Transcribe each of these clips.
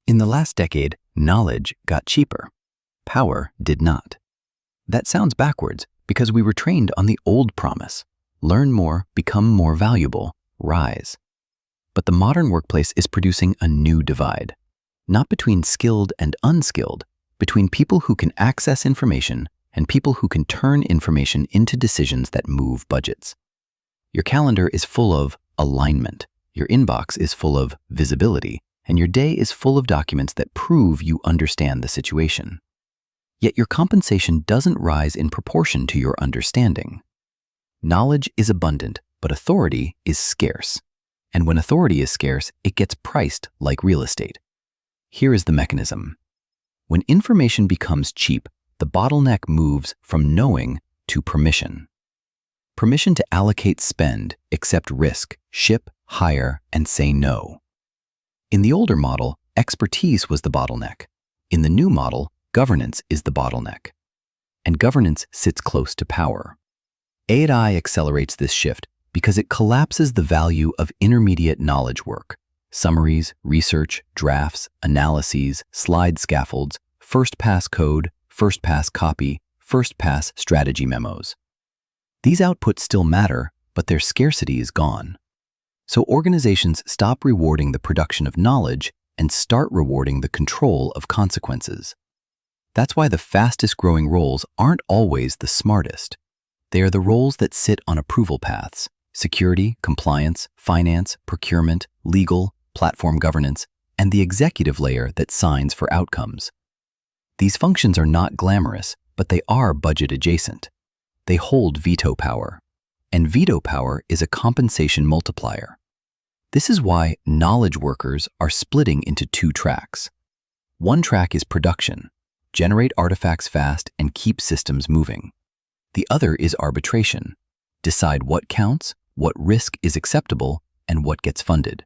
In the last decade, knowledge got cheaper. Power did not. That sounds backwards because we were trained on the old promise: learn more, become more valuable, rise. But the modern workplace is producing a new divide, not between skilled and unskilled, between people who can access information and people who can turn information into decisions that move budgets. Your calendar is full of alignment, your inbox is full of visibility, and your day is full of documents that prove you understand the situation. Yet your compensation doesn't rise in proportion to your understanding. Knowledge is abundant, but authority is scarce. And when authority is scarce, it gets priced like real estate. Here is the mechanism. When information becomes cheap, the bottleneck moves from knowing to permission. Permission to allocate spend, accept risk, ship, hire, and say no. In the older model, expertise was the bottleneck. In the new model, governance is the bottleneck. And governance sits close to power. AI accelerates this shift because it collapses the value of intermediate knowledge work: summaries, research, drafts, analyses, slide scaffolds, first-pass code, first-pass copy, first-pass strategy memos. These outputs still matter, but their scarcity is gone. So organizations stop rewarding the production of knowledge and start rewarding the control of consequences. That's why the fastest-growing roles aren't always the smartest. They are the roles that sit on approval paths: security, compliance, finance, procurement, legal, platform governance, and the executive layer that signs for outcomes. These functions are not glamorous, but they are budget adjacent. They hold veto power, and veto power is a compensation multiplier. This is why knowledge workers are splitting into two tracks. One track is production: generate artifacts fast and keep systems moving. The other is arbitration: decide what counts, what risk is acceptable, and what gets funded.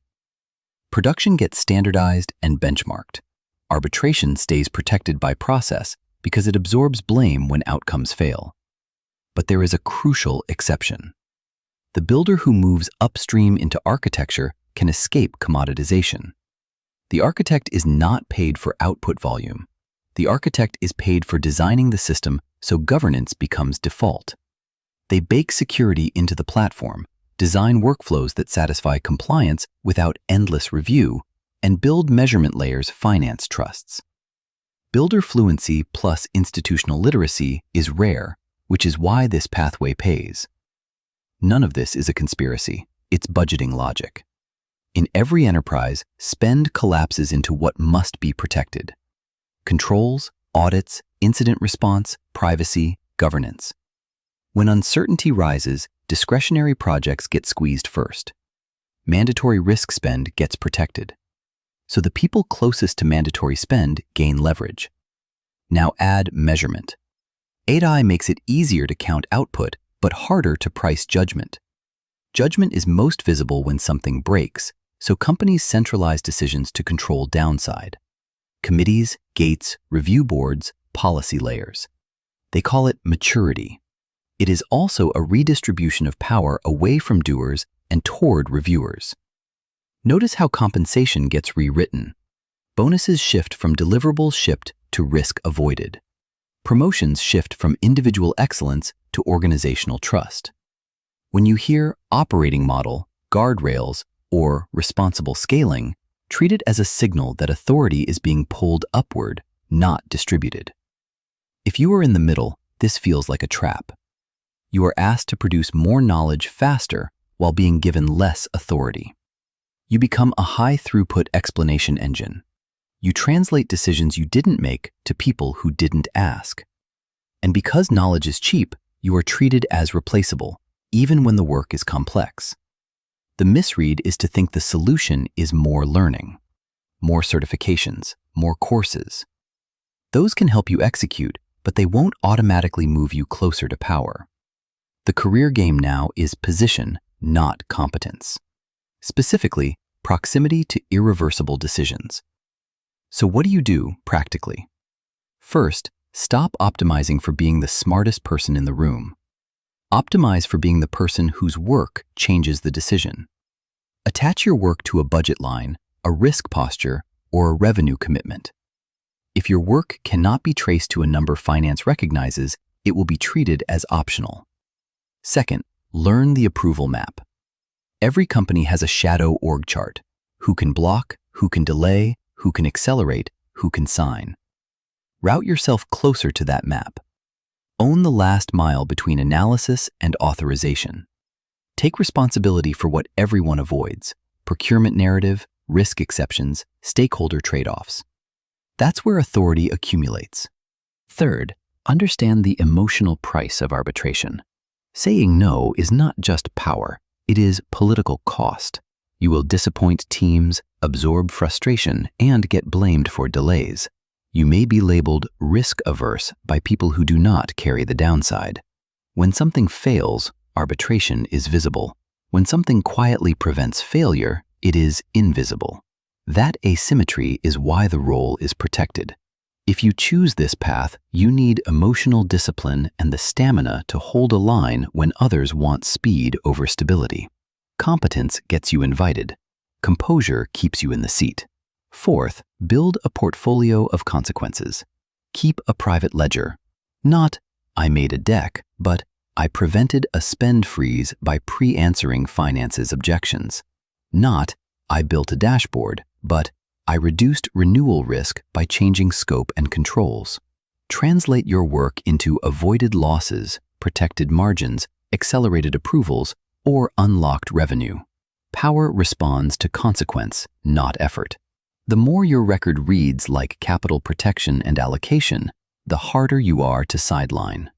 Production gets standardized and benchmarked. Arbitration stays protected by process because it absorbs blame when outcomes fail. But there is a crucial exception. The builder who moves upstream into architecture can escape commoditization. The architect is not paid for output volume. The architect is paid for designing the system so governance becomes default. They bake security into the platform, design workflows that satisfy compliance without endless review, and build measurement layers finance trusts. Builder fluency plus institutional literacy is rare, which is why this pathway pays. None of this is a conspiracy, it's budgeting logic. In every enterprise, spend collapses into what must be protected: controls, audits, incident response, privacy, governance. When uncertainty rises, discretionary projects get squeezed first. Mandatory risk spend gets protected. So the people closest to mandatory spend gain leverage. Now add measurement. AI makes it easier to count output, but harder to price judgment. Judgment is most visible when something breaks, so companies centralize decisions to control downside. Committees, gates, review boards, policy layers. They call it maturity. It is also a redistribution of power away from doers and toward reviewers. Notice how compensation gets rewritten. Bonuses shift from deliverables shipped to risk avoided. Promotions shift from individual excellence to organizational trust. When you hear operating model, guardrails, or responsible scaling, treat it as a signal that authority is being pulled upward, not distributed. If you are in the middle, this feels like a trap. You are asked to produce more knowledge faster while being given less authority. You become a high-throughput explanation engine. You translate decisions you didn't make to people who didn't ask. And because knowledge is cheap, you are treated as replaceable, even when the work is complex. The misread is to think the solution is more learning, more certifications, more courses. Those can help you execute, but they won't automatically move you closer to power. The career game now is position, not competence. Specifically, proximity to irreversible decisions. So what do you do practically? First, stop optimizing for being the smartest person in the room. Optimize for being the person whose work changes the decision. Attach your work to a budget line, a risk posture, or a revenue commitment. If your work cannot be traced to a number finance recognizes, it will be treated as optional. Second, learn the approval map. Every company has a shadow org chart. Who can block, who can delay, who can accelerate, who can sign. Route yourself closer to that map. Own the last mile between analysis and authorization. Take responsibility for what everyone avoids: procurement narrative, risk exceptions, stakeholder trade-offs. That's where authority accumulates. Third, understand the emotional price of arbitration. Saying no is not just power, it is political cost. You will disappoint teams, absorb frustration, and get blamed for delays. You may be labeled risk-averse by people who do not carry the downside. When something fails, arbitration is visible. When something quietly prevents failure, it is invisible. That asymmetry is why the role is protected. If you choose this path, you need emotional discipline and the stamina to hold a line when others want speed over stability. Competence gets you invited. Composure keeps you in the seat. Fourth, build a portfolio of consequences. Keep a private ledger. Not, I made a deck, but I prevented a spend freeze by pre-answering finance's objections. Not, I built a dashboard, but I reduced renewal risk by changing scope and controls. Translate your work into avoided losses, protected margins, accelerated approvals, or unlocked revenue. Power responds to consequence, not effort. The more your record reads like capital protection and allocation, the harder you are to sideline.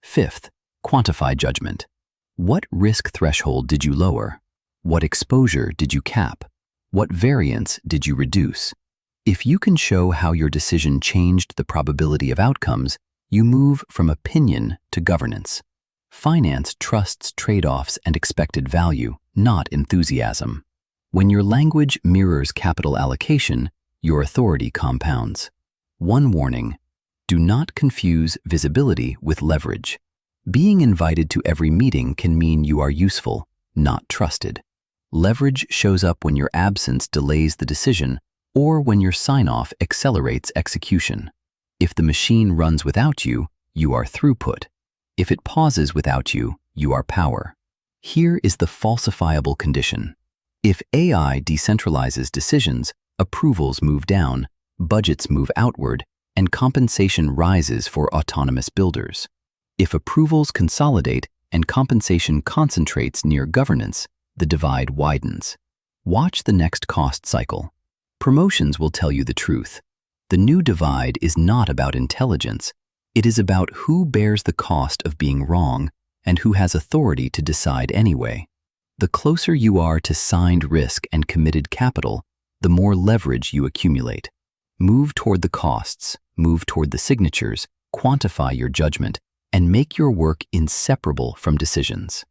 Fifth, quantify judgment. What risk threshold did you lower? What exposure did you cap? What variance did you reduce? If you can show how your decision changed the probability of outcomes, you move from opinion to governance. Finance trusts trade-offs and expected value, not enthusiasm. When your language mirrors capital allocation, your authority compounds. One warning: do not confuse visibility with leverage. Being invited to every meeting can mean you are useful, not trusted. Leverage shows up when your absence delays the decision or when your sign-off accelerates execution. If the machine runs without you, you are throughput. If it pauses without you, you are power. Here is the falsifiable condition. If AI decentralizes decisions, approvals move down, budgets move outward, and compensation rises for autonomous builders. If approvals consolidate and compensation concentrates near governance, the divide widens. Watch the next cost cycle. Promotions will tell you the truth. The new divide is not about intelligence. It is about who bears the cost of being wrong and who has authority to decide anyway. The closer you are to signed risk and committed capital, the more leverage you accumulate. Move toward the costs, move toward the signatures, quantify your judgment, and make your work inseparable from decisions.